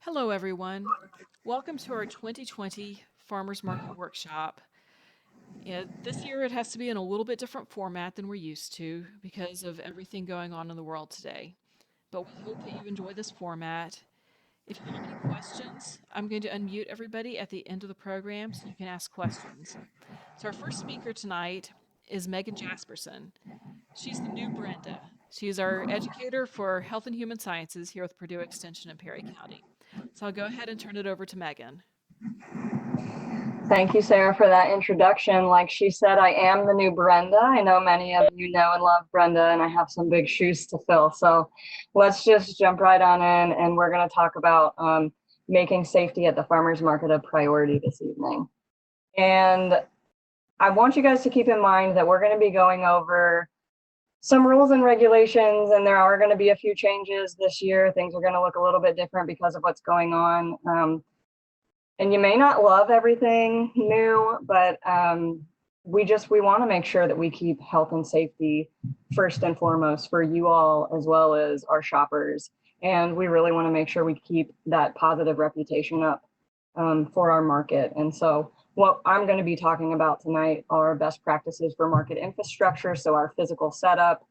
Hello, everyone. Welcome to our 2020 Farmers Market Workshop. This year it has to be in a little bit different format than we're used to because of everything going on in the world today. But we hope that you enjoy this format. If you have any questions, I'm going to unmute everybody at the end of the program so you can ask questions. So our first speaker tonight is Megan Jasperson. She's the new Brenda. She's our educator for Health and Human Sciences here with Purdue Extension in Perry County. So I'll go ahead and turn it over to Megan. Thank you, Sarah, for that introduction. Like she said, I am the new Brenda. I know many of you know and love Brenda, and I have some big shoes to fill. So let's just jump right on in, and we're going to talk about making safety at the farmers market a priority this evening. And I want you guys to keep in mind that we're going to be going over some rules and regulations, and there are going to be a few changes this year. Things are going to look a little bit different because of what's going on. And you may not love everything new, but we want to make sure that we keep health and safety first and foremost for you all as well as our shoppers. And we really want to make sure we keep that positive reputation up for our market. And so what I'm going to be talking about tonight are best practices for market infrastructure. So our physical setup,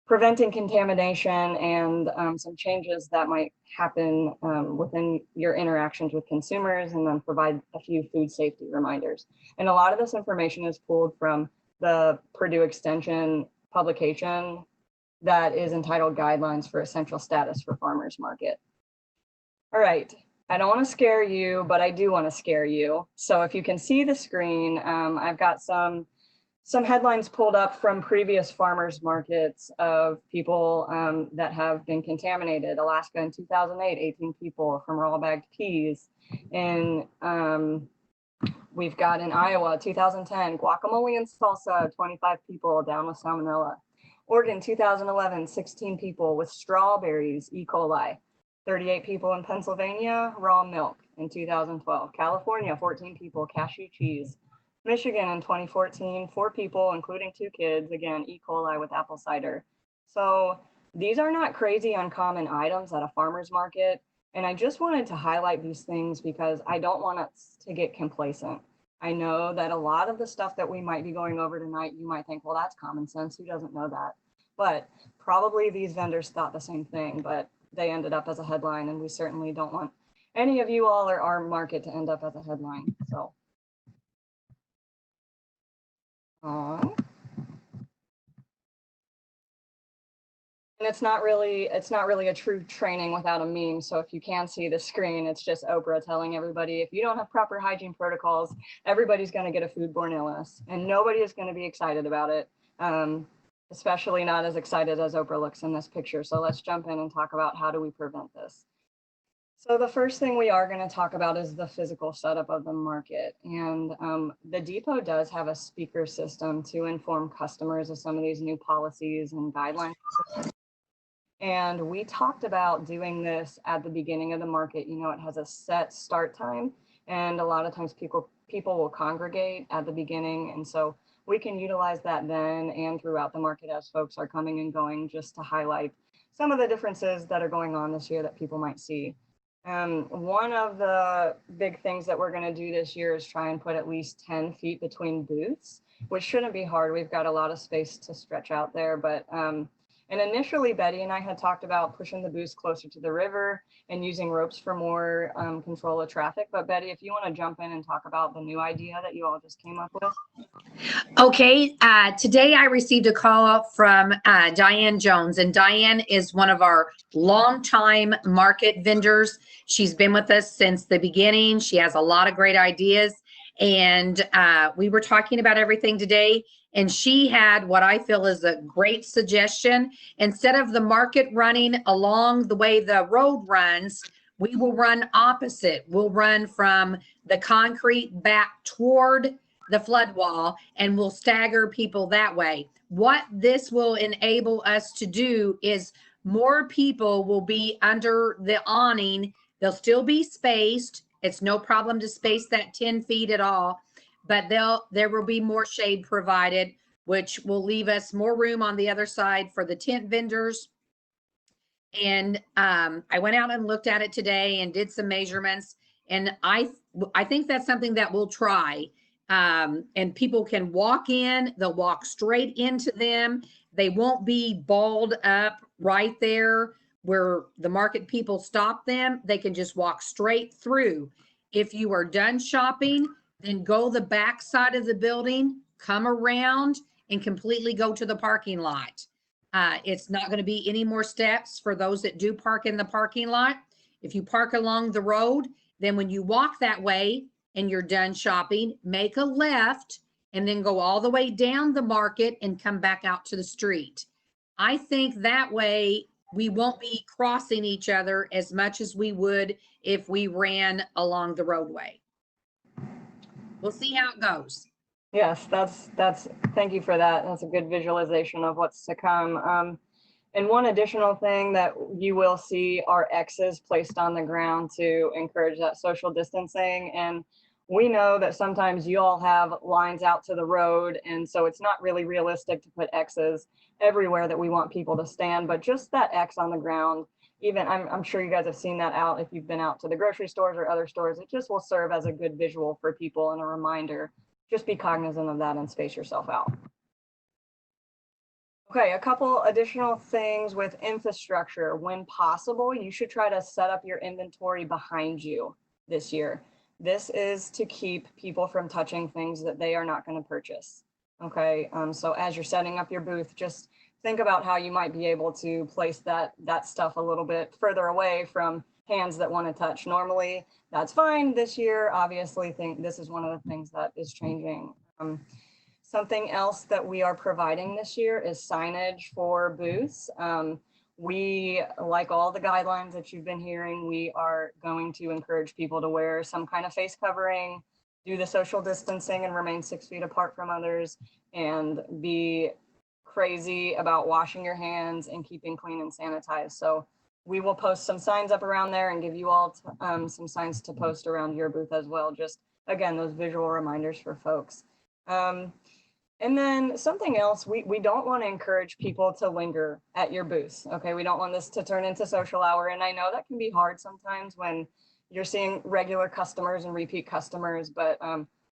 preventing contamination, and some changes that might happen within your interactions with consumers, and then provide a few food safety reminders. And a lot of this information is pulled from the Purdue Extension publication that is entitled Guidelines for Essential Status for Farmers Market. All right, I don't want to scare you, but I do want to scare you. So if you can see the screen, I've got some headlines pulled up from previous farmers markets of people that have been contaminated. Alaska in 2008, 18 people from raw bagged peas. And we've got in Iowa, 2010, guacamole and salsa, 25 people down with salmonella. Oregon, 2011, 16 people with strawberries, E. coli. 38 people in Pennsylvania, raw milk in 2012. California, 14 people, cashew cheese. Michigan in 2014, 4 people, including 2 kids, again, E. coli with apple cider. So these are not crazy uncommon items at a farmer's market. And I just wanted to highlight these things because I don't want us to get complacent. I know that a lot of the stuff that we might be going over tonight, you might think, well, that's common sense. Who doesn't know that? But probably these vendors thought the same thing, but they ended up as a headline. And we certainly don't want any of you all or our market to end up as a headline. So. And it's not really a true training without a meme. So if you can see the screen, it's just Oprah telling everybody, if you don't have proper hygiene protocols, everybody's going to get a foodborne illness, and nobody is going to be excited about it. Especially not as excited as Oprah looks in this picture. So let's jump in and talk about how do we prevent this. So the first thing we are going to talk about is the physical setup of the market. And the depot does have a speaker system to inform customers of some of these new policies and guidelines. And we talked about doing this at the beginning of the market. You know, it has a set start time, and a lot of times people will congregate at the beginning. And so we can utilize that then and throughout the market as folks are coming and going, just to highlight some of the differences that are going on this year that people might see. One of the big things that we're going to do this year is try and put at least 10 feet between booths, which shouldn't be hard. We've got a lot of space to stretch out there, but and initially, Betty and I had talked about pushing the booths closer to the river and using ropes for more control of traffic. But Betty, if you want to jump in and talk about the new idea that you all just came up with. Okay, today I received a call from Diane Jones, and Diane is one of our longtime market vendors. She's been with us since the beginning. She has a lot of great ideas, and we were talking about everything today. And she had what I feel is a great suggestion. Instead of the market running along the way the road runs, we will run opposite. We'll run from the concrete back toward the flood wall, and we'll stagger people that way. What this will enable us to do is more people will be under the awning. They'll still be spaced. It's no problem to space that 10 feet at all. But there will be more shade provided, which will leave us more room on the other side for the tent vendors And I went out and looked at it today and did some measurements. And I think that's something that we'll try. And people can walk in, they'll walk straight into them. They won't be balled up right there where the market people stop them. They can just walk straight through. If you are done shopping, then go the back side of the building, come around and completely go to the parking lot. It's not going to be any more steps for those that do park in the parking lot. If you park along the road, then when you walk that way and you're done shopping, make a left and then go all the way down the market and come back out to the street. I think that way we won't be crossing each other as much as we would if we ran along the roadway. We'll see how it goes. Yes, thank you for that. That's a good visualization of what's to come. And one additional thing that you will see are X's placed on the ground to encourage that social distancing. And we know that sometimes you all have lines out to the road, and so it's not really realistic to put X's everywhere that we want people to stand, but just that X on the ground. Even I'm sure you guys have seen that out if you've been out to the grocery stores or other stores. It just will serve as a good visual for people and a reminder. Just be cognizant of that and space yourself out. Okay, a couple additional things with infrastructure. When possible, you should try to set up your inventory behind you this year. This is to keep people from touching things that they are not going to purchase. Okay, so as you're setting up your booth, just think about how you might be able to place that stuff a little bit further away from hands that want to touch. Normally, that's fine. This year, obviously, this is one of the things that is changing. Something else that we are providing this year is signage for booths. We, like all the guidelines that you've been hearing, we are going to encourage people to wear some kind of face covering, do the social distancing and remain 6 feet apart from others, and be crazy about washing your hands and keeping clean and sanitized. So we will post some signs up around there and give you all some signs to post around your booth as well. Just, again, those visual reminders for folks. And then something else, we don't want to encourage people to linger at your booths. Okay, we don't want this to turn into social hour. And I know that can be hard sometimes when you're seeing regular customers and repeat customers. But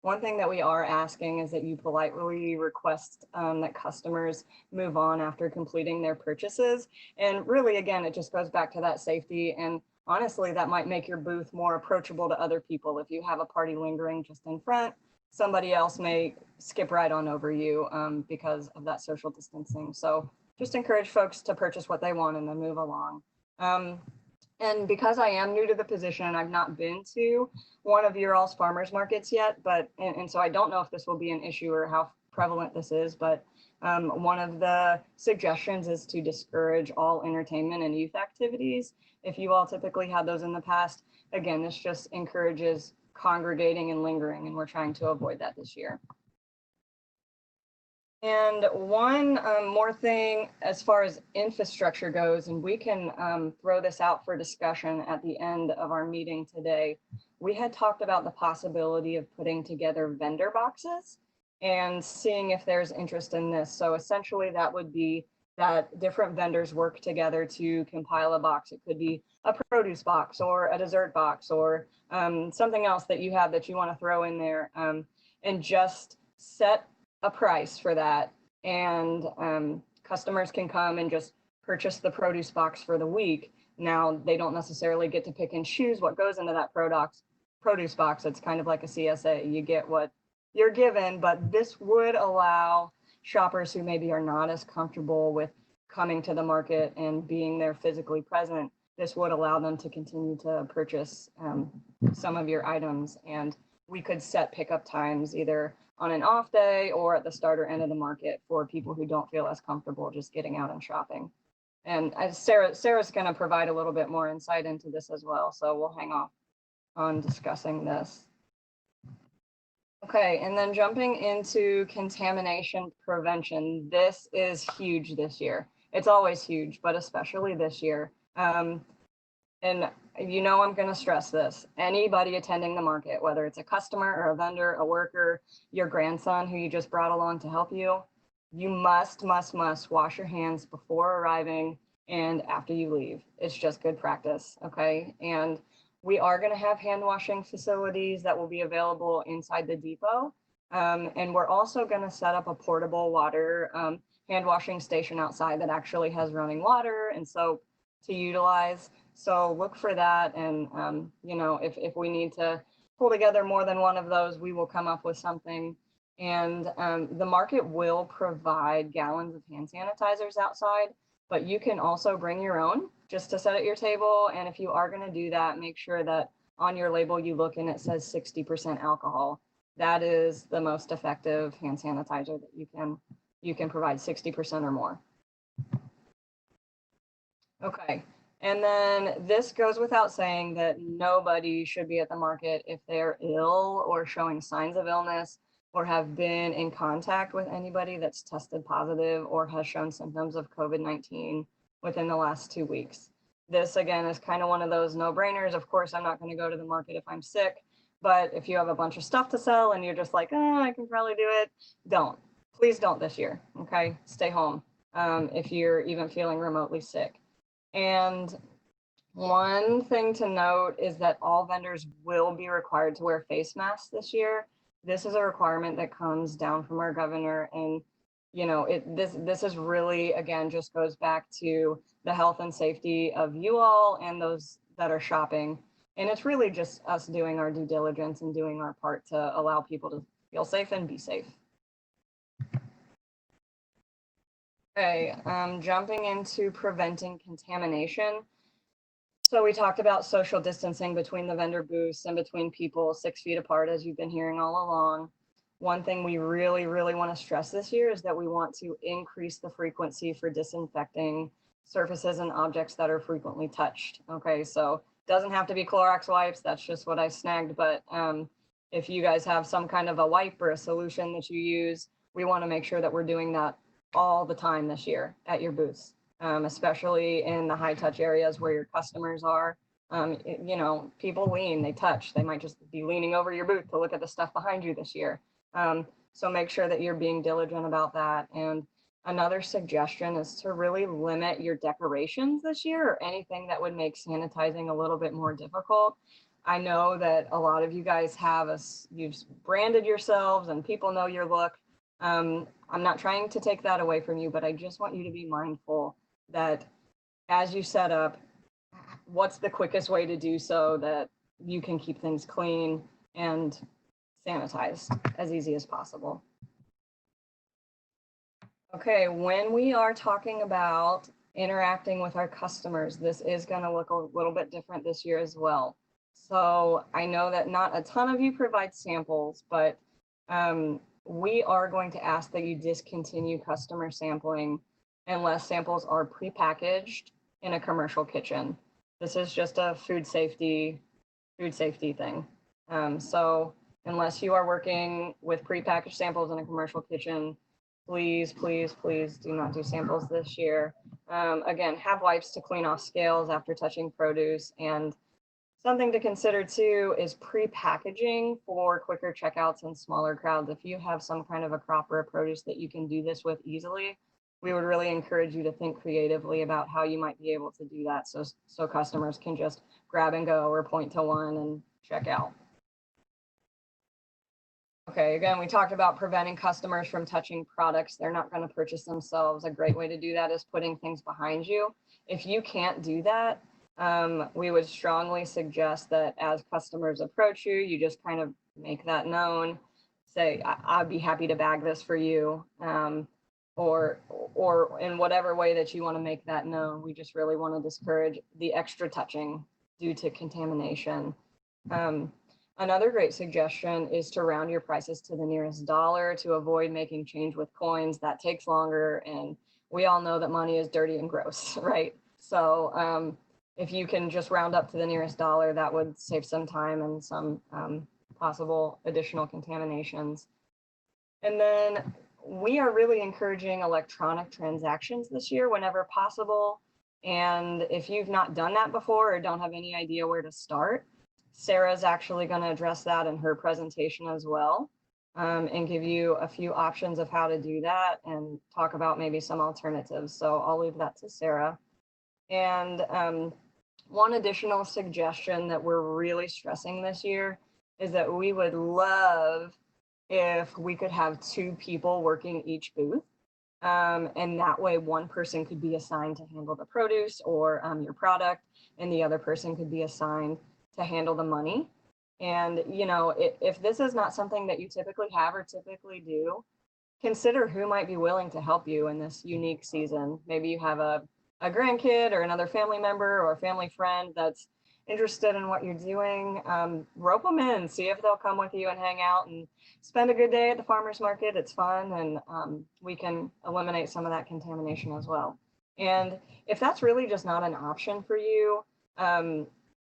one thing that we are asking is that you politely request that customers move on after completing their purchases. And really, again, it just goes back to that safety. And honestly, that might make your booth more approachable to other people. If you have a party lingering just in front, somebody else may skip right on over you because of that social distancing. So just encourage folks to purchase what they want and then move along. And because I am new to the position, I've not been to one of your all's farmers markets yet, but and so I don't know if this will be an issue or how prevalent this is, but one of the suggestions is to discourage all entertainment and youth activities. If you all typically had those in the past, again, this just encourages congregating and lingering, and we're trying to avoid that this year. And one more thing as far as infrastructure goes, and we can throw this out for discussion at the end of our meeting today. We had talked about the possibility of putting together vendor boxes and seeing if there's interest in this. So essentially that would be that different vendors work together to compile a box. It could be a produce box or a dessert box or something else that you have that you want to throw in there, and just set a price for that. And customers can come and just purchase the produce box for the week. Now, they don't necessarily get to pick and choose what goes into that produce box. It's kind of like a CSA. You get what you're given, but this would allow shoppers who maybe are not as comfortable with coming to the market and being there physically present. This would allow them to continue to purchase some of your items, and we could set pickup times either on an off day or at the start or end of the market for people who don't feel as comfortable just getting out and shopping. And as Sarah's going to provide a little bit more insight into this as well, so we'll hang off on discussing this. Okay, and then jumping into contamination prevention. This is huge this year. It's always huge, but especially this year. And you know I'm going to stress this. Anybody attending the market, whether it's a customer or a vendor, a worker, your grandson who you just brought along to help you, you must wash your hands before arriving and after you leave. It's just good practice, okay? And we are going to have hand washing facilities that will be available inside the depot. And we're also going to set up a portable water hand washing station outside that actually has running water and soap to utilize. So look for that. And, you know, if we need to pull together more than one of those, we will come up with something. And the market will provide gallons of hand sanitizers outside, but you can also bring your own just to set at your table. And if you are going to do that, make sure that on your label you look and it says 60% alcohol. That is the most effective hand sanitizer that you can provide, 60% or more. Okay. And then this goes without saying that nobody should be at the market if they're ill or showing signs of illness or have been in contact with anybody that's tested positive or has shown symptoms of COVID-19 within the last 2 weeks. This, again, is kind of one of those no-brainers. Of course, I'm not going to go to the market if I'm sick, but if you have a bunch of stuff to sell and you're just like, oh, I can probably do it, don't. Please don't this year, okay? Stay home if you're even feeling remotely sick. And one thing to note is that all vendors will be required to wear face masks this year. This is a requirement that comes down from our governor, and you know, this is really, again, just goes back to the health and safety of you all and those that are shopping. And it's really just us doing our due diligence and doing our part to allow people to feel safe and be safe. Okay, jumping into preventing contamination. So we talked about social distancing between the vendor booths and between people 6 feet apart, as you've been hearing all along. One thing we really, really want to stress this year is that we want to increase the frequency for disinfecting surfaces and objects that are frequently touched. Okay, so it doesn't have to be Clorox wipes. That's just what I snagged. But if you guys have some kind of a wipe or a solution that you use, we want to make sure that we're doing that all the time this year at your booths, especially in the high touch areas where your customers are. You know, people lean, they touch, they might just be leaning over your booth to look at the stuff behind you this year. So make sure that you're being diligent about that. And another suggestion is to really limit your decorations this year or anything that would make sanitizing a little bit more difficult. I know that a lot of you guys you've branded yourselves and people know your look. I'm not trying to take that away from you, but I just want you to be mindful that as you set up, what's the quickest way to do so that you can keep things clean and sanitized as easy as possible. Okay, when we are talking about interacting with our customers, this is going to look a little bit different this year as well. So I know that not a ton of you provide samples, but we are going to ask that you discontinue customer sampling unless samples are prepackaged in a commercial kitchen. This is just a food safety thing. So unless you are working with prepackaged samples in a commercial kitchen, please, please, please do not do samples this year. Again, have wipes to clean off scales after touching produce. And something to consider too is pre-packaging for quicker checkouts and smaller crowds. If you have some kind of a crop or a produce that you can do this with easily, we would really encourage you to think creatively about how you might be able to do that so customers can just grab and go or point to one and check out. Okay, again, we talked about preventing customers from touching products they're not going to purchase themselves. A great way to do that is putting things behind you. If you can't do that, we would strongly suggest that as customers approach you, you just kind of make that known. Say, I'd be happy to bag this for you, or in whatever way that you want to make that known. We just really want to discourage the extra touching due to contamination. Another great suggestion is to round your prices to the nearest dollar to avoid making change with coins. That takes longer, and we all know that money is dirty and gross, right? So if you can just round up to the nearest dollar, that would save some time and some possible additional contaminations. And then we are really encouraging electronic transactions this year whenever possible. And if you've not done that before or don't have any idea where to start, Sarah's actually going to address that in her presentation as well, and give you a few options of how to do that and talk about maybe some alternatives. So I'll leave that to Sara. And one additional suggestion that we're really stressing this year is that we would love if we could have 2 people working each booth. And that way one person could be assigned to handle the produce or your product, and the other person could be assigned to handle the money. And, you know, if this is not something that you typically have or typically do, consider who might be willing to help you in this unique season. Maybe you have a grandkid or another family member or a family friend that's interested in what you're doing. Rope them in, see if they'll come with you and hang out and spend a good day at the farmer's market. It's fun, and we can eliminate some of that contamination as well. And if that's really just not an option for you,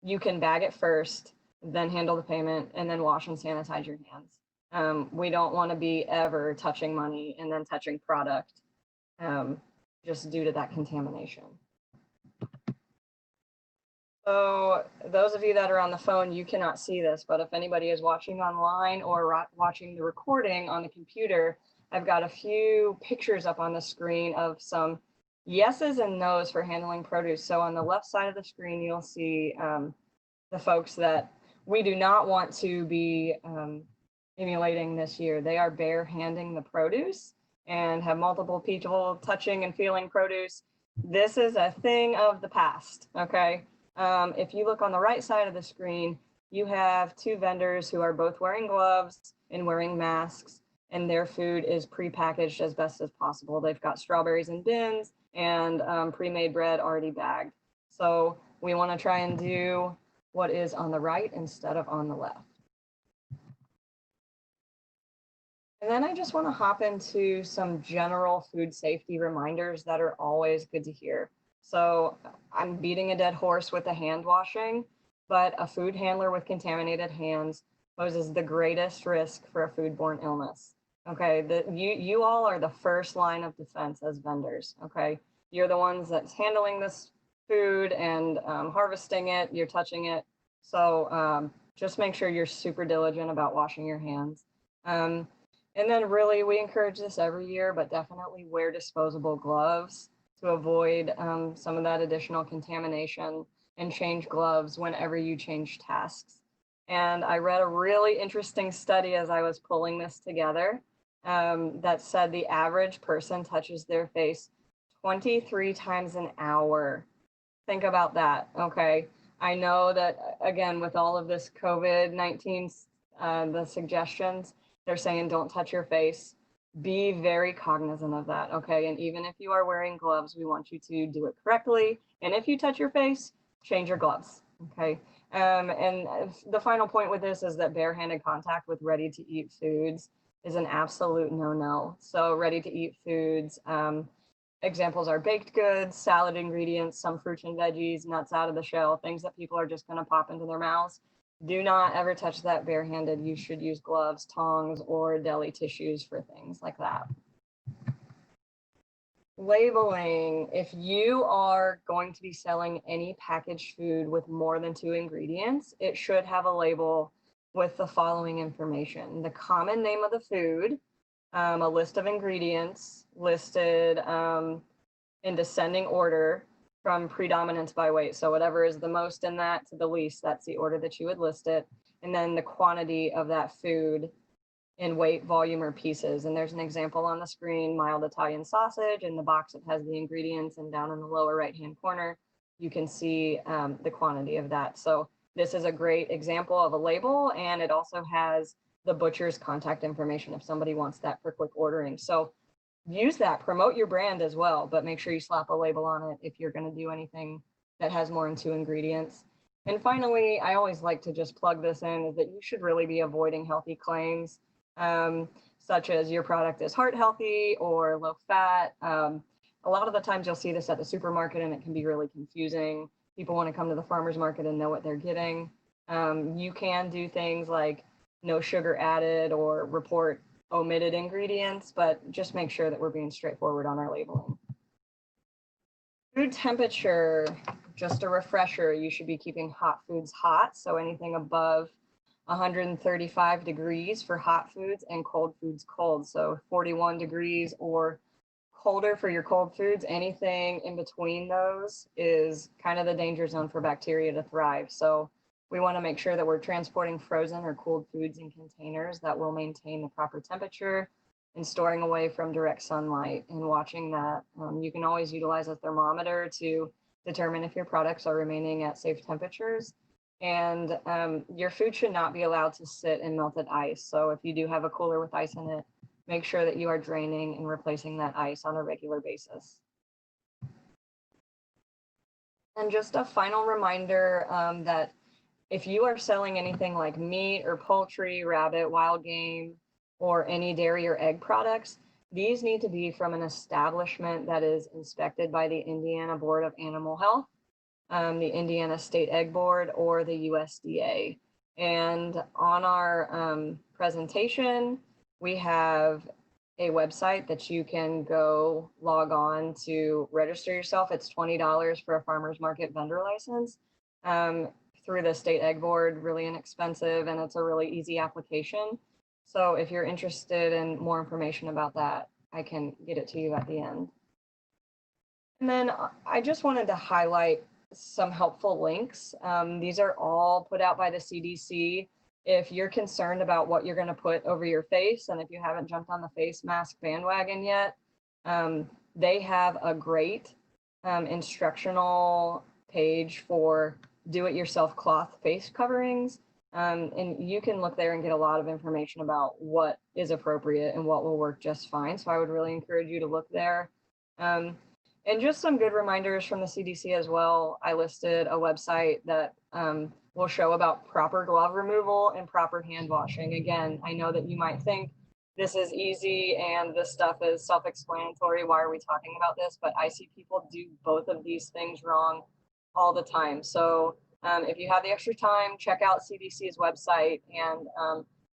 you can bag it first, then handle the payment, and then wash and sanitize your hands. We don't want to be ever touching money and then touching product, just due to that contamination. So those of you that are on the phone, you cannot see this, but if anybody is watching online or watching the recording on the computer, I've got a few pictures up on the screen of some yeses and nos for handling produce. So on the left side of the screen, you'll see the folks that we do not want to be emulating this year. They are bare-handing the produce and have multiple people touching and feeling produce. This is a thing of the past, okay? If you look on the right side of the screen, you have 2 vendors who are both wearing gloves and wearing masks, and their food is pre-packaged as best as possible. They've got strawberries in bins and pre-made bread already bagged. So we want to try and do what is on the right instead of on the left. And then I just want to hop into some general food safety reminders that are always good to hear. So I'm beating a dead horse with the hand washing, but a food handler with contaminated hands poses the greatest risk for a foodborne illness. Okay, you all are the first line of defense as vendors. Okay, you're the ones that's handling this food and harvesting it, you're touching it. So just make sure you're super diligent about washing your hands. And then really, we encourage this every year, but definitely wear disposable gloves to avoid some of that additional contamination, and change gloves whenever you change tasks. And I read a really interesting study as I was pulling this together that said the average person touches their face 23 times an hour. Think about that, okay? I know that, again, with all of this COVID-19, the suggestions, they're saying don't touch your face. Be very cognizant of that, okay? And even if you are wearing gloves, we want you to do it correctly. And if you touch your face, change your gloves, okay? And the final point with this is that barehanded contact with ready-to-eat foods is an absolute no-no. So ready-to-eat foods, examples are baked goods, salad ingredients, some fruits and veggies, nuts out of the shell, things that people are just gonna pop into their mouths. Do not ever touch that barehanded. You should use gloves, tongs, or deli tissues for things like that. Labeling. If you are going to be selling any packaged food with more than 2 ingredients, it should have a label with the following information: the common name of the food, a list of ingredients listed in descending order from predominance by weight. So whatever is the most in that to the least, that's the order that you would list it. And then the quantity of that food in weight, volume, or pieces. And there's an example on the screen: mild Italian sausage. In the box, it has the ingredients, and down in the lower right-hand corner, you can see the quantity of that. So this is a great example of a label, and it also has the butcher's contact information if somebody wants that for quick ordering. So use that, promote your brand as well, but make sure you slap a label on it if you're going to do anything that has more than 2 ingredients. And finally, I always like to just plug this in, is that you should really be avoiding healthy claims, such as your product is heart healthy or low fat. A lot of the times you'll see this at the supermarket, and it can be really confusing. People want to come to the farmer's market and know what they're getting. You can do things like no sugar added or report omitted ingredients, but just make sure that we're being straightforward on our labeling. Food temperature, just a refresher, you should be keeping hot foods hot. So anything above 135 degrees for hot foods, and cold foods cold. So 41 degrees or holder for your cold foods, anything in between those is kind of the danger zone for bacteria to thrive. So we want to make sure that we're transporting frozen or cooled foods in containers that will maintain the proper temperature and storing away from direct sunlight and watching that. You can always utilize a thermometer to determine if your products are remaining at safe temperatures. And your food should not be allowed to sit in melted ice. So if you do have a cooler with ice in it, make sure that you are draining and replacing that ice on a regular basis. And just a final reminder that if you are selling anything like meat or poultry, rabbit, wild game, or any dairy or egg products, these need to be from an establishment that is inspected by the Indiana Board of Animal Health, the Indiana State Egg Board, or the USDA. And on our presentation, we have a website that you can go log on to register yourself. It's $20 for a farmer's market vendor license through the State Egg Board, really inexpensive, and it's a really easy application. So if you're interested in more information about that, I can get it to you at the end. And then I just wanted to highlight some helpful links. These are all put out by the CDC. If you're concerned about what you're going to put over your face, and if you haven't jumped on the face mask bandwagon yet, they have a great instructional page for do-it-yourself cloth face coverings. And you can look there and get a lot of information about what is appropriate and what will work just fine. So I would really encourage you to look there. And just some good reminders from the CDC as well. I listed a website that will show about proper glove removal and proper hand washing. Again, I know that you might think this is easy and this stuff is self-explanatory. Why are we talking about this? But I see people do both of these things wrong all the time. So if you have the extra time, check out CDC's website and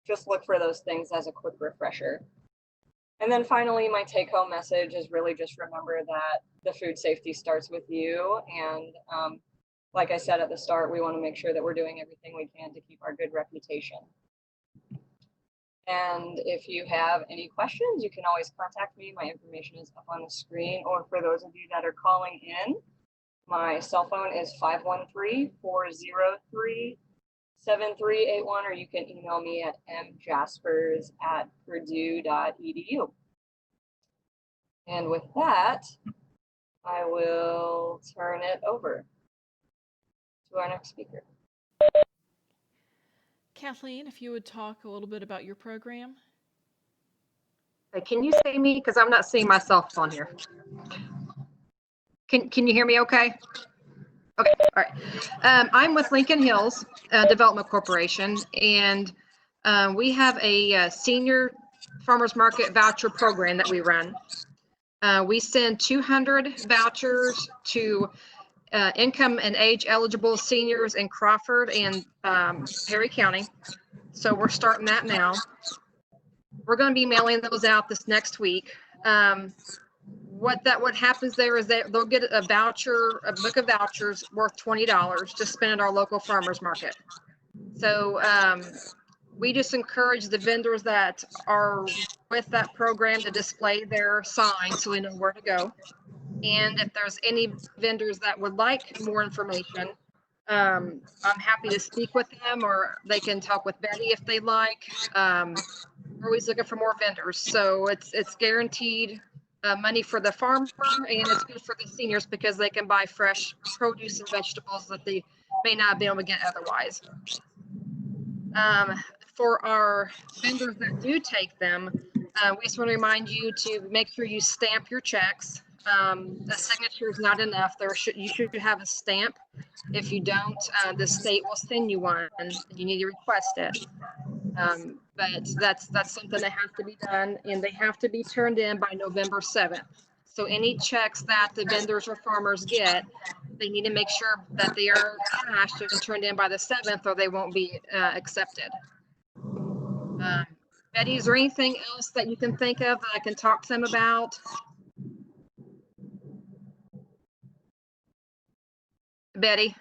just look for those things as a quick refresher. And then finally, my take-home message is really just remember that the food safety starts with you. And like I said at the start, we want to make sure that we're doing everything we can to keep our good reputation. And if you have any questions, you can always contact me. My information is up on the screen. Or for those of you that are calling in, my cell phone is 513-403-7381, or you can email me at mjaspers@purdue.edu. And with that, I will turn it over to our next speaker. Kathleen, if you would talk a little bit about your program. Can you see me? Because I'm not seeing myself on here. Can you hear me okay? Okay, all right. I'm with Lincoln Hills Development Corporation, and we have a senior farmers market voucher program that we run. We send 200 vouchers to income and age eligible seniors in Crawford and Perry County. So we're starting that now. We're going to be mailing those out this next week. What happens there is that they'll get a voucher, a book of vouchers worth $20 to spend at our local farmers market. So we just encourage the vendors that are with that program to display their sign so we know where to go. And if there's any vendors that would like more information, I'm happy to speak with them, or they can talk with Betty if they like. We're always looking for more vendors. So it's guaranteed money for the farmer, and it's good for the seniors because they can buy fresh produce and vegetables that they may not be able to get otherwise. For our vendors that do take them, we just want to remind you to make sure you stamp your checks. A signature is not enough. You should have a stamp. If you don't, the state will send you one, and you need to request it. But that's something that has to be done, and they have to be turned in by November 7th. So any checks that the vendors or farmers get, they need to make sure that they are cashed and turned in by the 7th, or they won't be accepted. Betty, is there anything else that you can think of that I can talk to them about? Betty?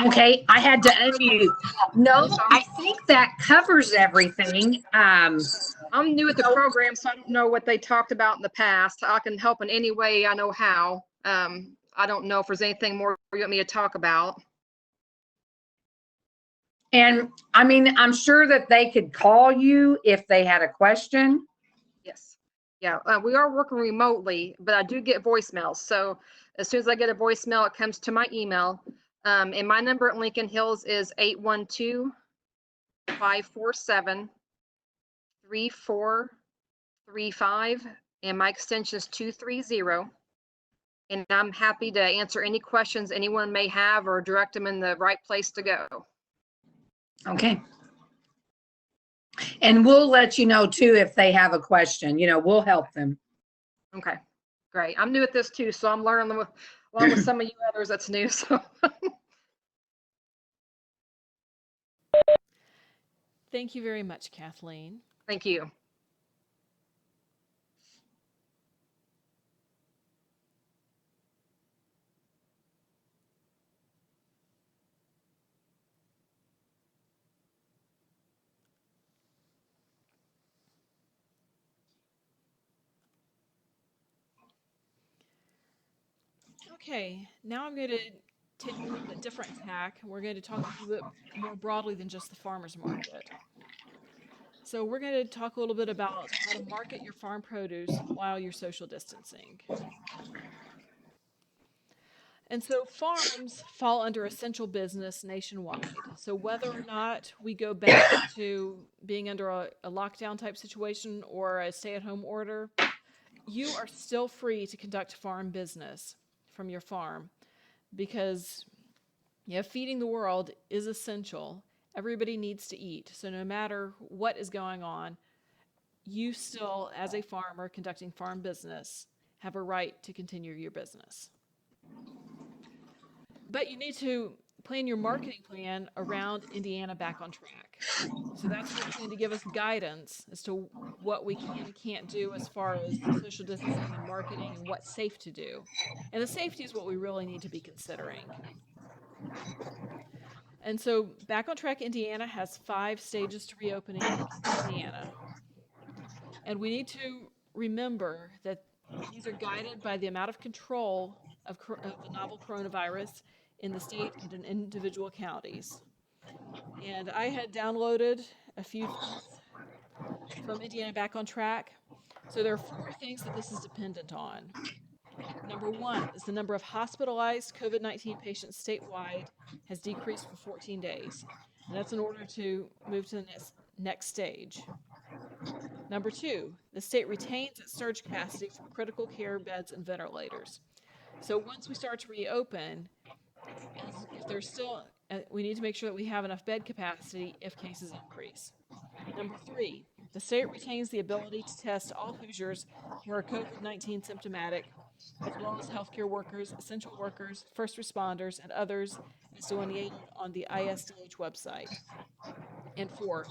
Okay, I had to unmute. No, I think that covers everything. I'm new at the program, so I don't know what they talked about in the past. I can help in any way I know how. I don't know if there's anything more you want me to talk about. And I mean, I'm sure that they could call you if they had a question. Yes. Yeah, we are working remotely, but I do get voicemails. So as soon as I get a voicemail, it comes to my email. And my number at Lincoln Hills is 812-547-3435. And my extension is 230. And I'm happy to answer any questions anyone may have or direct them in the right place to go. Okay. And we'll let you know too if they have a question. We'll help them. Okay, great. I'm new at this too, so I'm learning along with some of you others that's new. So Thank you very much, Kathleen. thank you. Okay, now I'm going to take a little bit different tack. We're going to talk a little bit more broadly than just the farmer's market. So we're going to talk a little bit about how to market your farm produce while you're social distancing. And so farms fall under essential business nationwide. So whether or not we go back to being under a lockdown type situation or a stay-at-home order, you are still free to conduct farm business from your farm because feeding the world is essential. Everybody needs to eat. So no matter what is going on, you still, as a farmer conducting farm business, have a right to continue your business. But you need to plan your marketing plan around Indiana back on track. So that's what's going to give us guidance as to what we can and can't do as far as social distancing and marketing and what's safe to do. And the safety is what we really need to be considering. And so Back on Track Indiana has 5 stages to reopening Indiana. And we need to remember that these are guided by the amount of control of the novel coronavirus in the state and in individual counties. And I had downloaded a few things from Indiana Back on Track. So there are 4 things that this is dependent on. Number 1 is the number of hospitalized COVID-19 patients statewide has decreased for 14 days. And that's in order to move to the next stage. Number 2, the state retains its surge capacity for critical care beds and ventilators. So once we start to reopen, if there's still, we need to make sure that we have enough bed capacity if cases increase. Number 3, the state retains the ability to test all Hoosiers who are COVID-19 symptomatic, as well as healthcare workers, essential workers, first responders, and others as delineated on the ISDH website. And 4,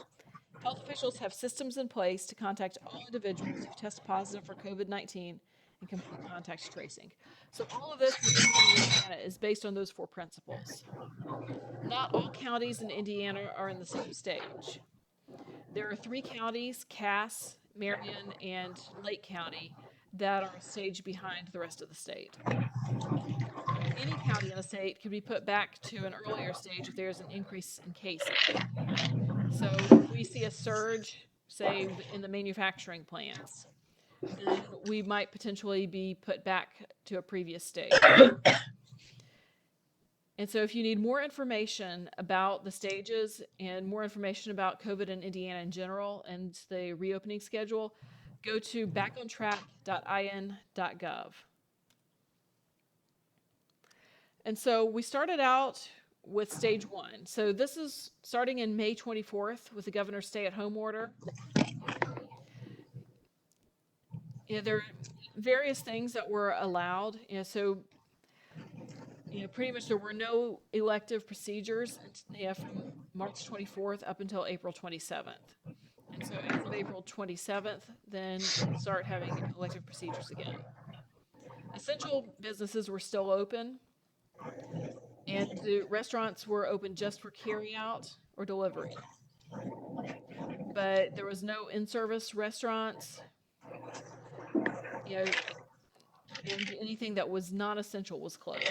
health officials have systems in place to contact all individuals who test positive for COVID-19 and complete contact tracing. So all of this within Indiana is based on those 4 principles. Not all counties in Indiana are in the same stage. There are 3 counties, Cass, Marion, and Lake County, that are a stage behind the rest of the state. Any county in the state could be put back to an earlier stage if there's an increase in cases. So if we see a surge, say, in the manufacturing plants, then we might potentially be put back to a previous stage. And so if you need more information about the stages and more information about COVID in Indiana in general and the reopening schedule, go to backontrack.in.gov. And so we started out with stage 1. So this is starting in May 24th with the governor's stay-at-home order. There are various things that were allowed. Pretty much there were no elective procedures from March 24th up until April 27th. And so as of April 27th, then start having elective procedures again. Essential businesses were still open, And the restaurants were open just for carry out or delivery. But there was no in-service restaurants, you know, and anything that was non-essential was closed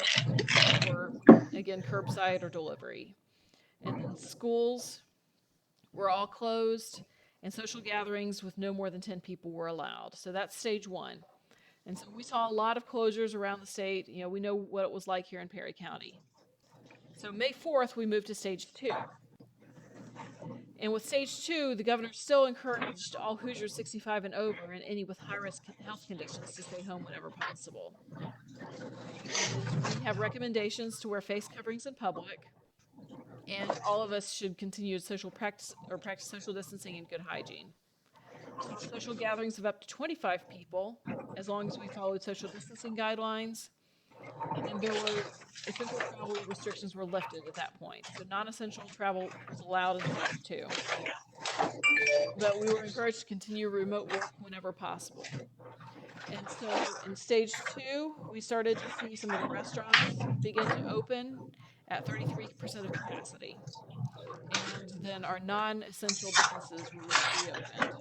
for, again, curbside or delivery. And then schools were all closed, and social gatherings with no more than 10 people were allowed. So that's stage one. And so we saw a lot of closures around the state. You know, we know what it was like here in Perry County. So May 4th, we moved to stage two. And with stage two, the governor still encouraged all Hoosiers 65 and over and any with high-risk health conditions to stay home whenever possible. And we have recommendations to wear face coverings in public, and all of us should continue practice social distancing and good hygiene. Social gatherings of up to 25 people, as long as we followed social distancing guidelines. And there were essential travel restrictions were lifted at that point. So non-essential travel was allowed in stage two. But we were encouraged to continue remote work whenever possible. And so in stage two, we started to see some of the restaurants begin to open at 33% of capacity. And then our non-essential businesses were reopened.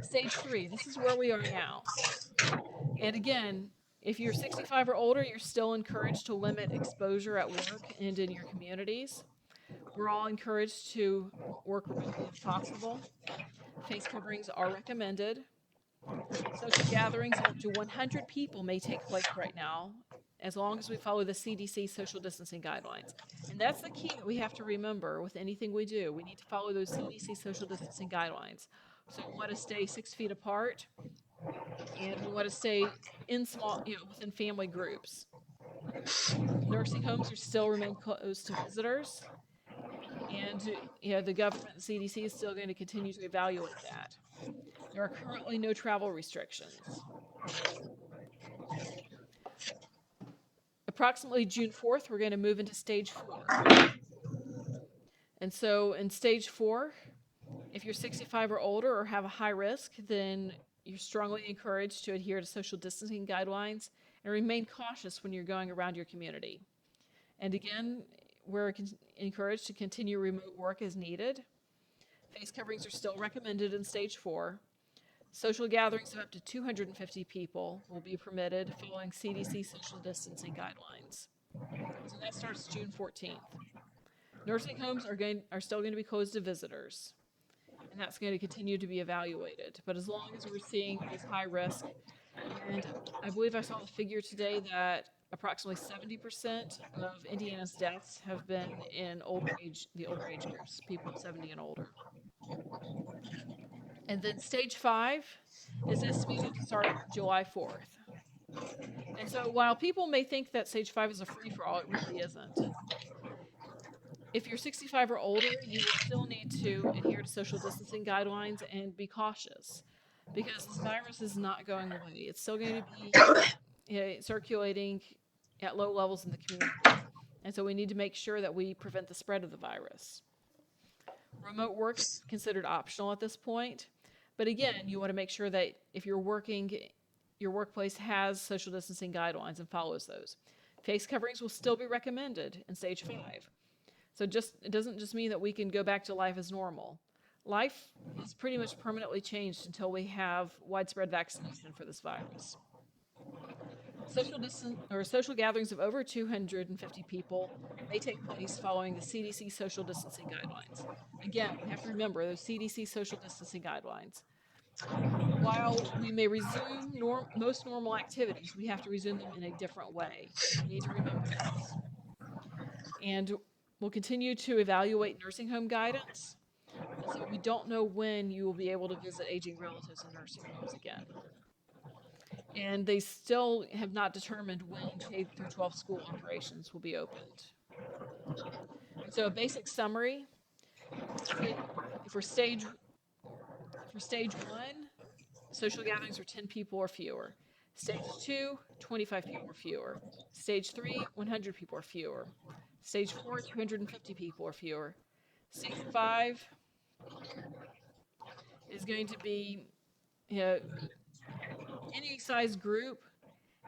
Stage three, this is where we are now. And again, if you're 65 or older, you're still encouraged to limit exposure at work and in your communities. We're all encouraged to work remotely if possible. Face coverings are recommended. Social gatherings of up to 100 people may take place right now, as long as we follow the CDC social distancing guidelines. And that's the key that we have to remember with anything we do. We need to follow those CDC social distancing guidelines. So we want to stay 6 feet apart, and we want to stay in small, within family groups. Nursing homes are still remain closed to visitors, and the government and CDC is still going to continue to evaluate that. There are currently no travel restrictions. Approximately June 4th, we're going to move into stage 4. And so in stage 4, if you're 65 or older or have a high risk, then you're strongly encouraged to adhere to social distancing guidelines and remain cautious when you're going around your community. And again, we're encouraged to continue remote work as needed. Face coverings are still recommended in stage 4. Social gatherings of up to 250 people will be permitted following CDC social distancing guidelines. So that starts June 14th. Nursing homes are still going to be closed to visitors, and that's going to continue to be evaluated. But as long as we're seeing this high risk, and I believe I saw a figure today that approximately 70% of Indiana's deaths have been in the older age groups, people 70 and older. And then stage 5 is estimated to start July 4th. And so while people may think that stage 5 is a free-for-all, it really isn't. If you're 65 or older, you will still need to adhere to social distancing guidelines and be cautious, because this virus is not going away. It's still going to be circulating at low levels in the community. And so we need to make sure that we prevent the spread of the virus. Remote work's considered optional at this point. But again, you want to make sure that if you're working, your workplace has social distancing guidelines and follows those. Face coverings will still be recommended in stage 5. So it doesn't just mean that we can go back to life as normal. Life is pretty much permanently changed until we have widespread vaccination for this virus. Social gatherings of over 250 people may take place following the CDC social distancing guidelines. Again, we have to remember those CDC social distancing guidelines. While we may resume most normal activities, we have to resume them in a different way. We need to remember this. And we'll continue to evaluate nursing home guidance. And so we don't know when you will be able to visit aging relatives in nursing homes again. And they still have not determined when K-12 school operations will be opened. So a basic summary, for stage 1, social gatherings are 10 people or fewer. Stage 2, 25 people or fewer. Stage 3, 100 people or fewer. Stage 4, 250 people or fewer. Stage 5 is going to be any size group.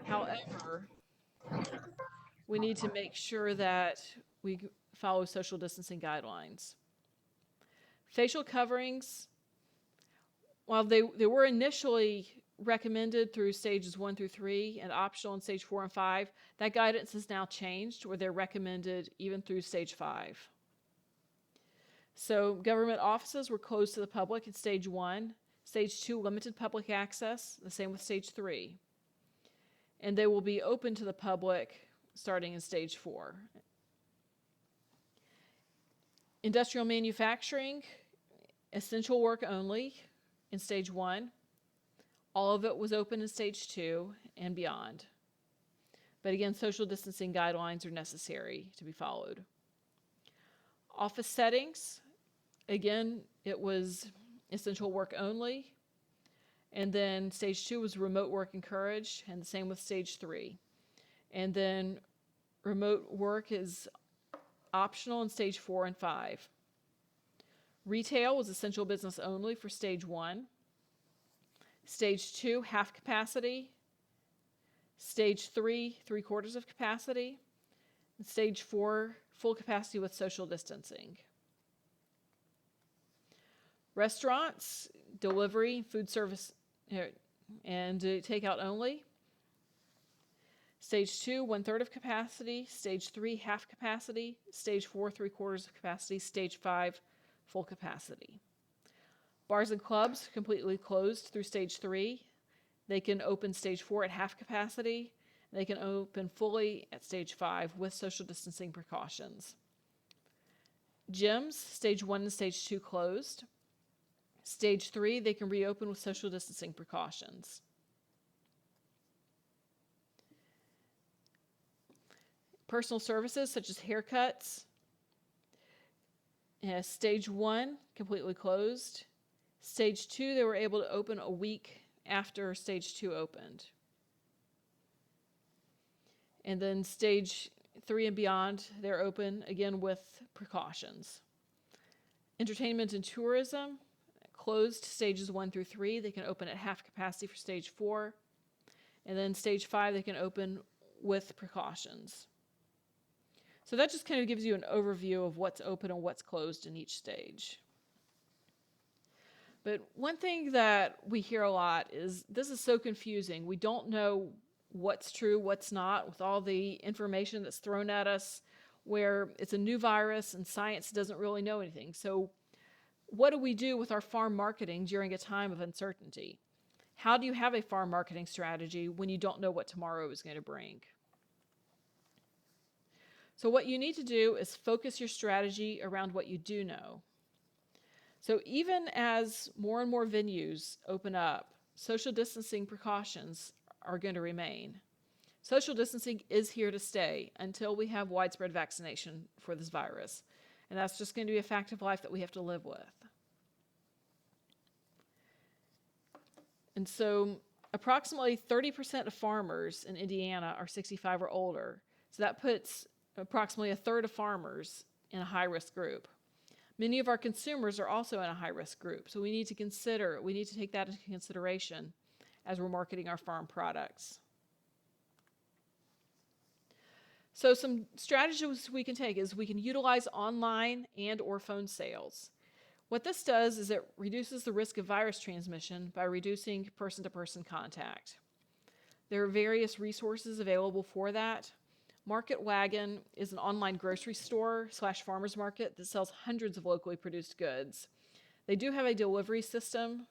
However, we need to make sure that we follow social distancing guidelines. Facial coverings, while they were initially recommended through stages 1 through 3 and optional in stage 4 and 5, that guidance has now changed where they're recommended even through stage 5. So government offices were closed to the public in stage 1. Stage 2, limited public access, the same with stage 3. And they will be open to the public starting in stage 4. Industrial manufacturing, essential work only in stage 1. All of it was open in stage 2 and beyond. But again, social distancing guidelines are necessary to be followed. Office settings, again, it was essential work only. And then stage 2 was remote work encouraged, and the same with stage 3. And then remote work is optional in stage 4 and 5. Retail was essential business only for stage 1. Stage 2, half capacity. Stage 3, 3/4 of capacity. And stage 4, full capacity with social distancing. Restaurants, delivery, food service, and takeout only. Stage 2, 1/3 of capacity. Stage 3, half capacity. Stage 4, 3/4 of capacity. Stage 5, full capacity. Bars and clubs completely closed through stage 3. They can open stage 4 at half capacity. They can open fully at stage 5 with social distancing precautions. Gyms, stage 1 and stage 2 closed. Stage 3, they can reopen with social distancing precautions. Personal services such as haircuts, stage 1, completely closed. Stage 2, they were able to open a week after stage 2 opened. And then stage 3 and beyond, they're open again with precautions. Entertainment and tourism, closed stages 1 through 3. They can open at half capacity for stage 4. And then stage 5, they can open with precautions. So that just kind of gives you an overview of what's open and what's closed in each stage. But one thing that we hear a lot is this is so confusing. We don't know what's true, what's not, with all the information that's thrown at us, where it's a new virus and science doesn't really know anything. So what do we do with our farm marketing during a time of uncertainty? How do you have a farm marketing strategy when you don't know what tomorrow is going to bring? So what you need to do is focus your strategy around what you do know. So even as more and more venues open up, social distancing precautions are going to remain. Social distancing is here to stay until we have widespread vaccination for this virus. And that's just going to be a fact of life that we have to live with. And so approximately 30% of farmers in Indiana are 65 or older. So that puts approximately 1/3 of farmers in a high-risk group. Many of our consumers are also in a high-risk group. So we need to take that into consideration as we're marketing our farm products. So some strategies we can take is we can utilize online and or phone sales. What this does is it reduces the risk of virus transmission by reducing person-to-person contact. There are various resources available for that. Market Wagon is an online grocery store / farmers market that sells hundreds of locally produced goods. They do have a delivery system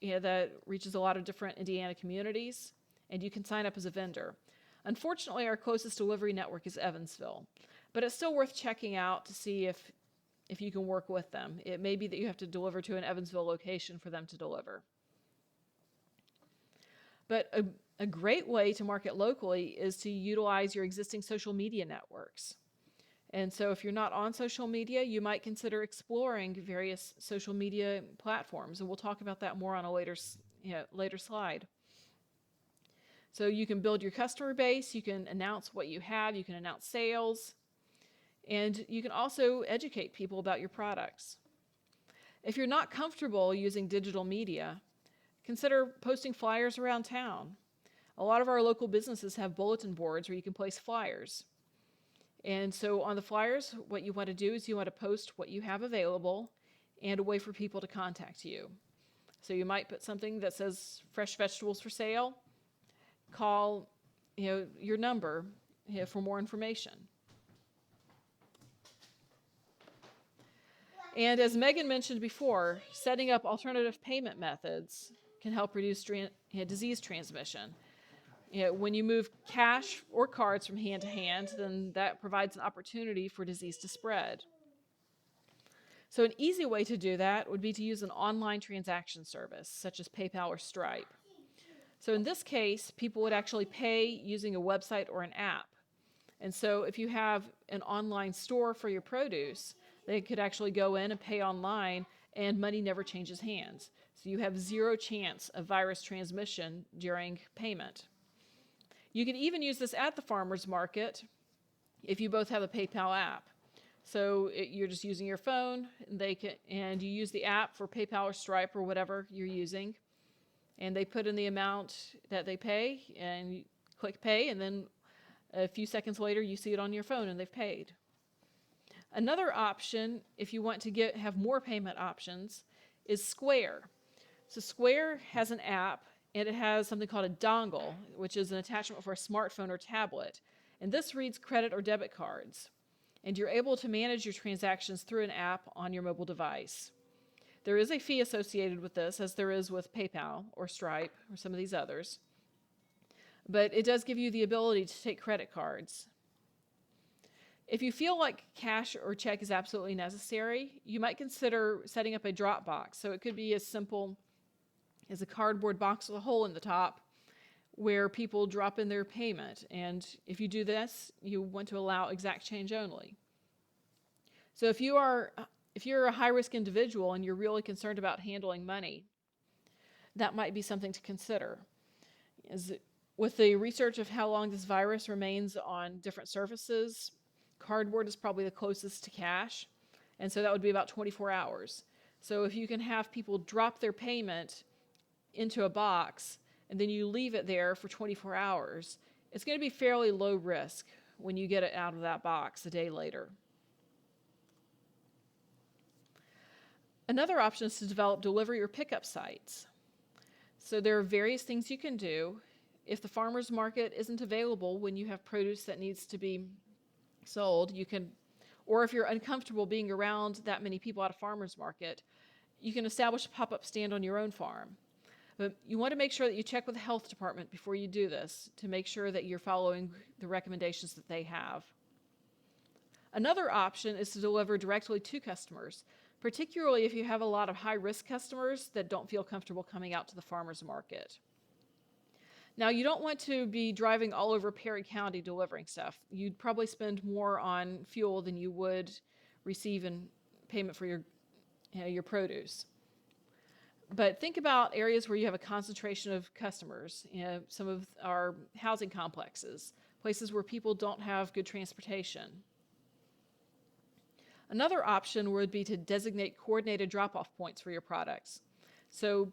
that reaches a lot of different Indiana communities, and you can sign up as a vendor. Unfortunately, our closest delivery network is Evansville, but it's still worth checking out to see if you can work with them. It may be that you have to deliver to an Evansville location for them to deliver. But a great way to market locally is to utilize your existing social media networks. And so if you're not on social media, you might consider exploring various social media platforms. And we'll talk about that more on a later slide. So you can build your customer base, you can announce what you have, you can announce sales, and you can also educate people about your products. If you're not comfortable using digital media, consider posting flyers around town. A lot of our local businesses have bulletin boards where you can place flyers. And so on the flyers, what you want to do is you want to post what you have available and a way for people to contact you. So you might put something that says fresh vegetables for sale. Call, your number, for more information. And as Megan mentioned before, setting up alternative payment methods can help reduce disease transmission. When you move cash or cards from hand to hand, then that provides an opportunity for disease to spread. So an easy way to do that would be to use an online transaction service, such as PayPal or Stripe. So in this case, people would actually pay using a website or an app. And so if you have an online store for your produce, they could actually go in and pay online, and money never changes hands. So you have zero chance of virus transmission during payment. You can even use this at the farmer's market if you both have a PayPal app. So you're just using your phone, and you use the app for PayPal or Stripe or whatever you're using, and they put in the amount that they pay, and you click pay, and then a few seconds later you see it on your phone and they've paid. Another option, if you want to have more payment options, is Square. So Square has an app, and it has something called a dongle, which is an attachment for a smartphone or tablet. And this reads credit or debit cards. And you're able to manage your transactions through an app on your mobile device. There is a fee associated with this, as there is with PayPal or Stripe or some of these others. But it does give you the ability to take credit cards. If you feel like cash or check is absolutely necessary, you might consider setting up a drop box. So it could be as simple as a cardboard box with a hole in the top where people drop in their payment. And if you do this, you want to allow exact change only. So if you're a high-risk individual and you're really concerned about handling money, that might be something to consider. With the research of how long this virus remains on different surfaces, cardboard is probably the closest to cash, and so that would be about 24 hours. So if you can have people drop their payment into a box and then you leave it there for 24 hours, it's going to be fairly low risk when you get it out of that box a day later. Another option is to develop delivery or pickup sites. So there are various things you can do. If the farmer's market isn't available when you have produce that needs to be sold, or if you're uncomfortable being around that many people at a farmer's market, you can establish a pop-up stand on your own farm. But you want to make sure that you check with the health department before you do this to make sure that you're following the recommendations that they have. Another option is to deliver directly to customers, particularly if you have a lot of high-risk customers that don't feel comfortable coming out to the farmer's market. Now, you don't want to be driving all over Perry County delivering stuff. You'd probably spend more on fuel than you would receive in payment for your produce. But think about areas where you have a concentration of customers, some of our housing complexes, places where people don't have good transportation. Another option would be to designate coordinated drop-off points for your products. So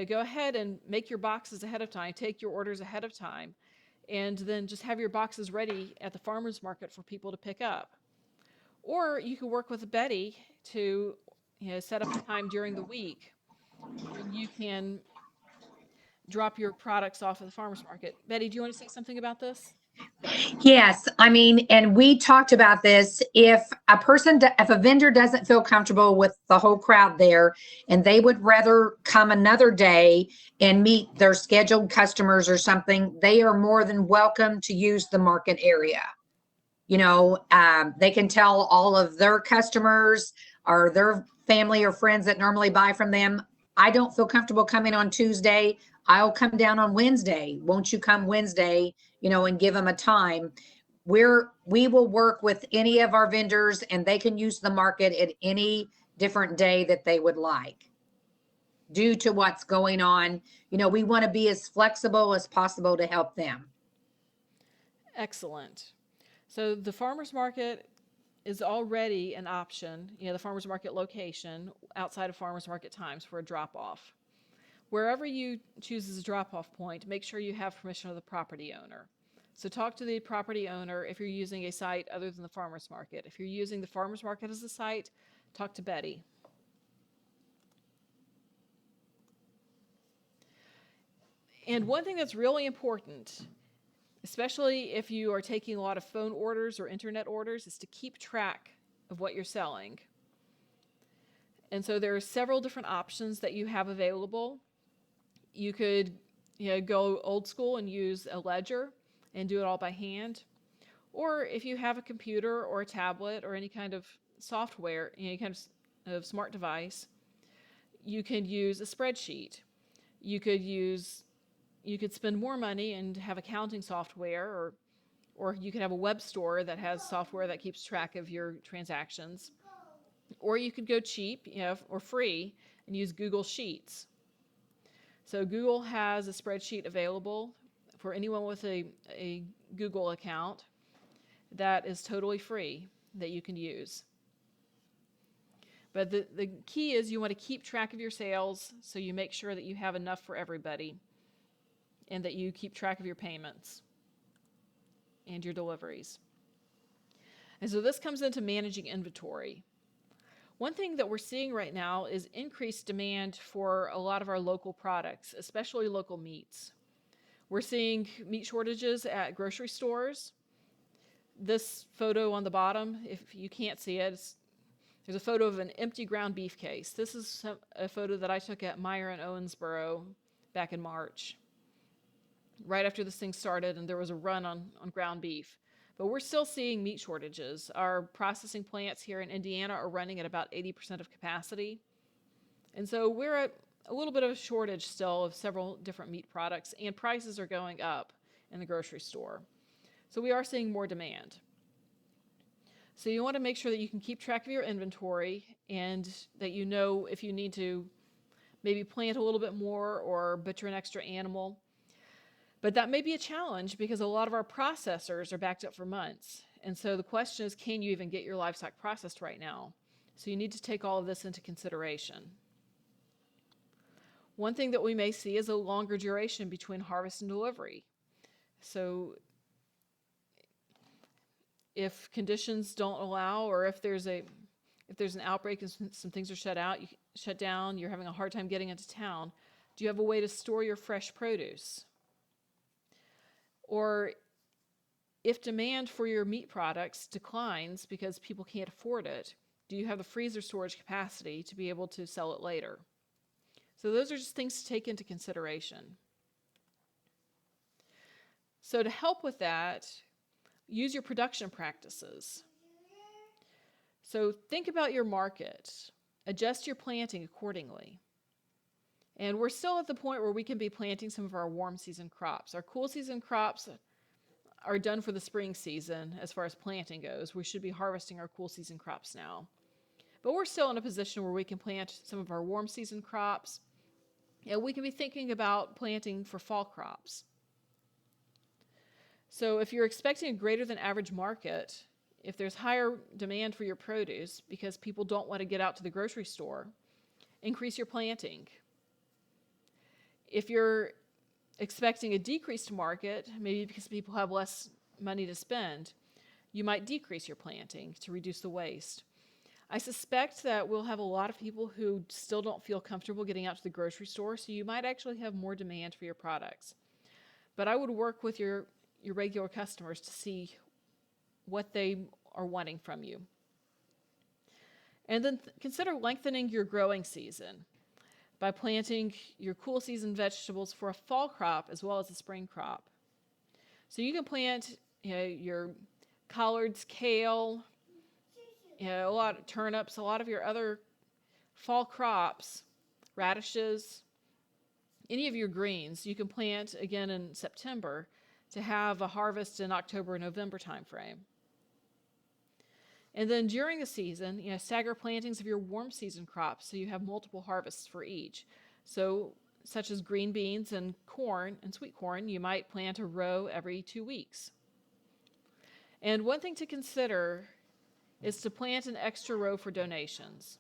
go ahead and make your boxes ahead of time, take your orders ahead of time, and then just have your boxes ready at the farmer's market for people to pick up. Or you could work with Betty to set up a time during the week when you can drop your products off at the farmer's market. Betty, do you want to say something about this? Yes, I mean, and we talked about this. If a vendor doesn't feel comfortable with the whole crowd there, and they would rather come another day and meet their scheduled customers or something, they are more than welcome to use the market area. They can tell all of their customers or their family or friends that normally buy from them, I don't feel comfortable coming on Tuesday. I'll come down on Wednesday. Won't you come Wednesday, and give them a time? We will work with any of our vendors, and they can use the market at any different day that they would like. Due to what's going on, we want to be as flexible as possible to help them. Excellent. So the farmer's market is already an option, the farmer's market location outside of farmer's market times for a drop-off. Wherever you choose as a drop-off point, make sure you have permission of the property owner. So talk to the property owner if you're using a site other than the farmer's market. If you're using the farmer's market as a site, talk to Betty. And one thing that's really important, especially if you are taking a lot of phone orders or internet orders, is to keep track of what you're selling. And so there are several different options that you have available. You could go old school and use a ledger and do it all by hand. Or if you have a computer or a tablet or any kind of software, any kind of smart device, you could use a spreadsheet. You could spend more money and have accounting software, or you could have a web store that has software that keeps track of your transactions. Or you could go cheap, or free, and use Google Sheets. So Google has a spreadsheet available for anyone with a Google account that is totally free that you can use. But the key is you want to keep track of your sales so you make sure that you have enough for everybody and that you keep track of your payments and your deliveries. And so this comes into managing inventory. One thing that we're seeing right now is increased demand for a lot of our local products, especially local meats. We're seeing meat shortages at grocery stores. This photo on the bottom, if you can't see it, there's a photo of an empty ground beef case. This is a photo that I took at Meyer and Owensboro back in March, right after this thing started and there was a run on ground beef. But we're still seeing meat shortages. Our processing plants here in Indiana are running at about 80% of capacity. And so we're at a little bit of a shortage still of several different meat products, and prices are going up in the grocery store. So we are seeing more demand. So you want to make sure that you can keep track of your inventory and that you know if you need to maybe plant a little bit more or butcher an extra animal. But that may be a challenge because a lot of our processors are backed up for months. And so the question is, can you even get your livestock processed right now? So you need to take all of this into consideration. One thing that we may see is a longer duration between harvest and delivery. So if conditions don't allow, or if there's an outbreak and some things are shut down, you're having a hard time getting into town, do you have a way to store your fresh produce? Or if demand for your meat products declines because people can't afford it, do you have the freezer storage capacity to be able to sell it later? So those are just things to take into consideration. So to help with that, use your production practices. So think about your market. Adjust your planting accordingly. And we're still at the point where we can be planting some of our warm season crops. Our cool season crops are done for the spring season as far as planting goes. We should be harvesting our cool season crops now. But we're still in a position where we can plant some of our warm season crops. And we can be thinking about planting for fall crops. So if you're expecting a greater than average market, if there's higher demand for your produce because people don't want to get out to the grocery store, increase your planting. If you're expecting a decreased market, maybe because people have less money to spend, you might decrease your planting to reduce the waste. I suspect that we'll have a lot of people who still don't feel comfortable getting out to the grocery store, so you might actually have more demand for your products. But I would work with your regular customers to see what they are wanting from you. And then consider lengthening your growing season by planting your cool season vegetables for a fall crop as well as a spring crop. So you can plant your collards, kale, a lot of turnips, a lot of your other fall crops, radishes, any of your greens you can plant again in September to have a harvest in October, November timeframe. And then during the season, stagger plantings of your warm season crops so you have multiple harvests for each. So, such as green beans and corn and sweet corn, you might plant a row every 2 weeks. And one thing to consider is to plant an extra row for donations.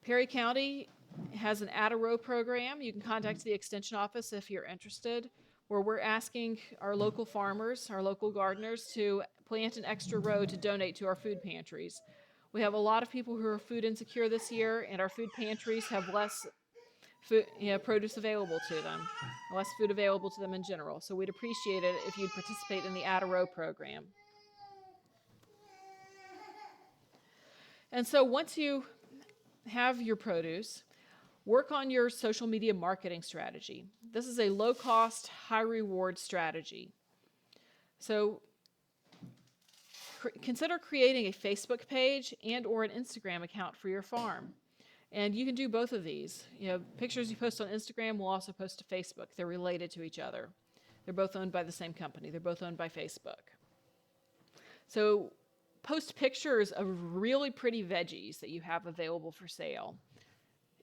Perry County has an Add a Row program. You can contact the extension office if you're interested, where we're asking our local farmers, our local gardeners to plant an extra row to donate to our food pantries. We have a lot of people who are food insecure this year, and our food pantries have less food, produce available to them, less food available to them in general. So we'd appreciate it if you'd participate in the Add a Row program. And so once you have your produce, work on your social media marketing strategy. This is a low-cost, high-reward strategy. So consider creating a Facebook page and or an Instagram account for your farm. And you can do both of these. Pictures you post on Instagram will also post to Facebook. They're related to each other. They're both owned by the same company. They're both owned by Facebook. So post pictures of really pretty veggies that you have available for sale.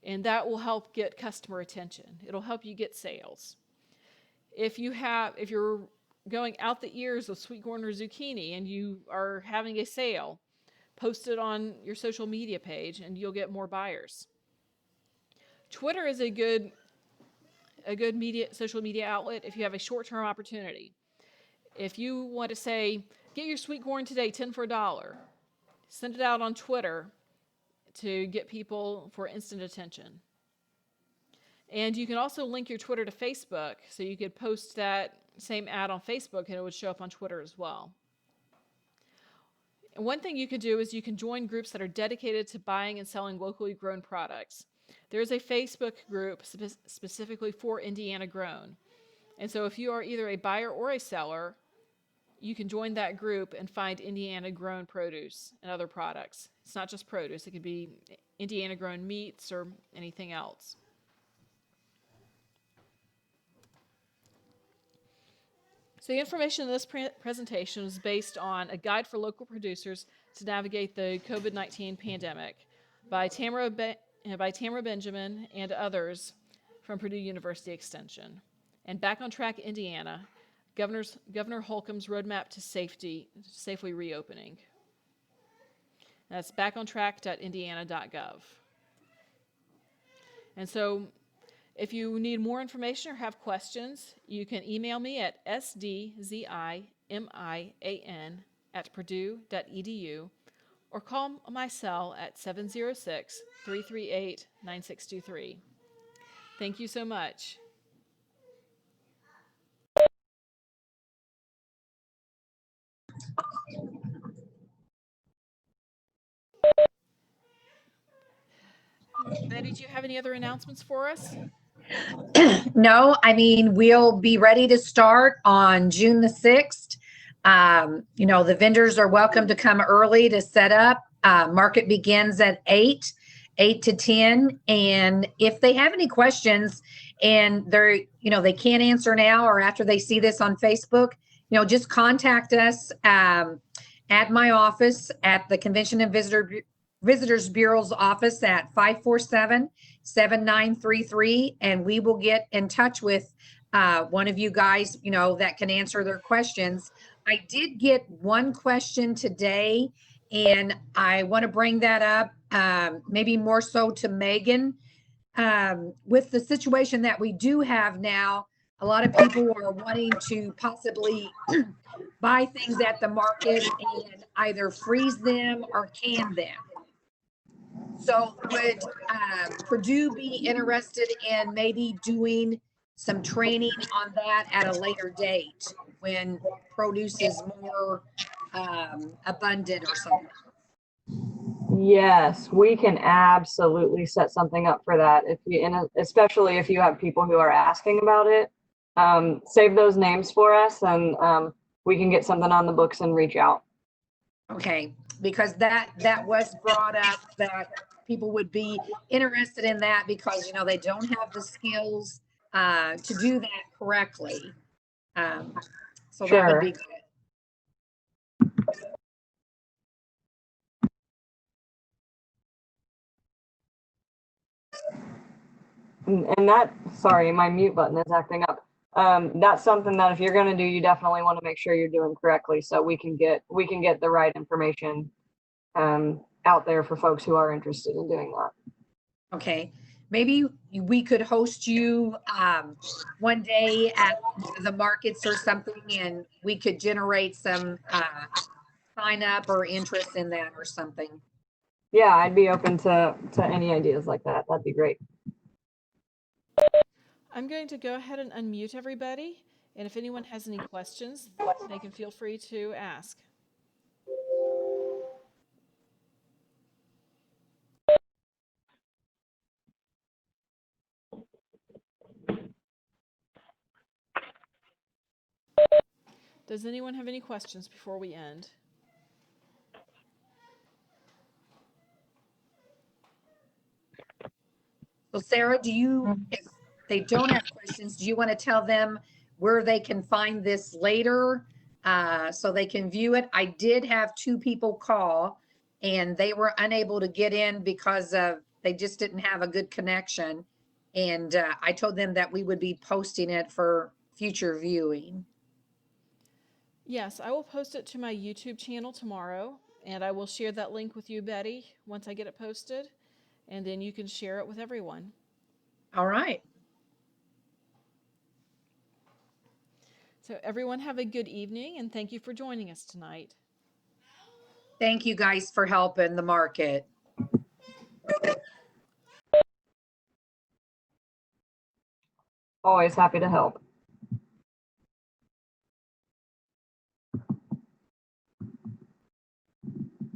And that will help get customer attention. It'll help you get sales. If you're going out the ears of sweet corn or zucchini and you are having a sale, post it on your social media page and you'll get more buyers. Twitter is a good social media outlet if you have a short-term opportunity. If you want to say, get your sweet corn today, 10 for $1, send it out on Twitter to get people for instant attention. And you can also link your Twitter to Facebook, so you could post that same ad on Facebook and it would show up on Twitter as well. And one thing you could do is you can join groups that are dedicated to buying and selling locally grown products. There's a Facebook group specifically for Indiana grown. And so if you are either a buyer or a seller, you can join that group and find Indiana grown produce and other products. It's not just produce, it could be Indiana grown meats or anything else. So the information in this presentation is based on a guide for local producers to navigate the COVID-19 pandemic by Tamara Benjamin and others from Purdue University Extension. And Back on Track Indiana, Governor Holcomb's Roadmap to Safely Reopening. That's backontrack.indiana.gov. And so if you need more information or have questions, you can email me at sdzimian@purdue.edu or call my cell at 706-338-9623. Thank you so much. Betty, do you have any other announcements for us? No, I mean, we'll be ready to start on June the 6th. The vendors are welcome to come early to set up. Market begins at 8 to 10. And if they have any questions and they can't answer now or after they see this on Facebook, just contact us at my office at the Convention and Visitors Bureau's office at 547-7933, and we will get in touch with one of you guys, that can answer their questions. I did get one question today, and I want to bring that up, maybe more so to Megan. With the situation that we do have now, a lot of people are wanting to possibly buy things at the market and either freeze them or can them. So would Purdue be interested in maybe doing some training on that at a later date when produce is more abundant or something? Yes, we can absolutely set something up for that. Especially if you have people who are asking about it, save those names for us, and we can get something on the books and reach out. Okay, because that was brought up that people would be interested in that because they don't have the skills to do that correctly. So Sure. that would be good. And sorry, my mute button is acting up. That's something that if you're going to do, you definitely want to make sure you're doing correctly so we can get the right information out there for folks who are interested in doing that. Okay. maybe we could host you one day at one of the markets or something, and we could generate some sign up or interest in that or something. Yeah, I'd be open to any ideas like that. That'd be great. I'm going to go ahead and unmute everybody, and if anyone has any questions, they can feel free to ask. Does anyone have any questions before we end? So Sarah, do you, if they don't have questions, do you want to tell them where they can find this later so they can view it? I did have 2 people call and they were unable to get in because they just didn't have a good connection. And I told them that we would be posting it for future viewing. Yes, I will post it to my YouTube channel tomorrow, and I will share that link with you, Betty, once I get it posted, and then you can share it with everyone. All right. So everyone have a good evening, and thank you for joining us tonight. Thank you guys for helping the market. Always happy to help.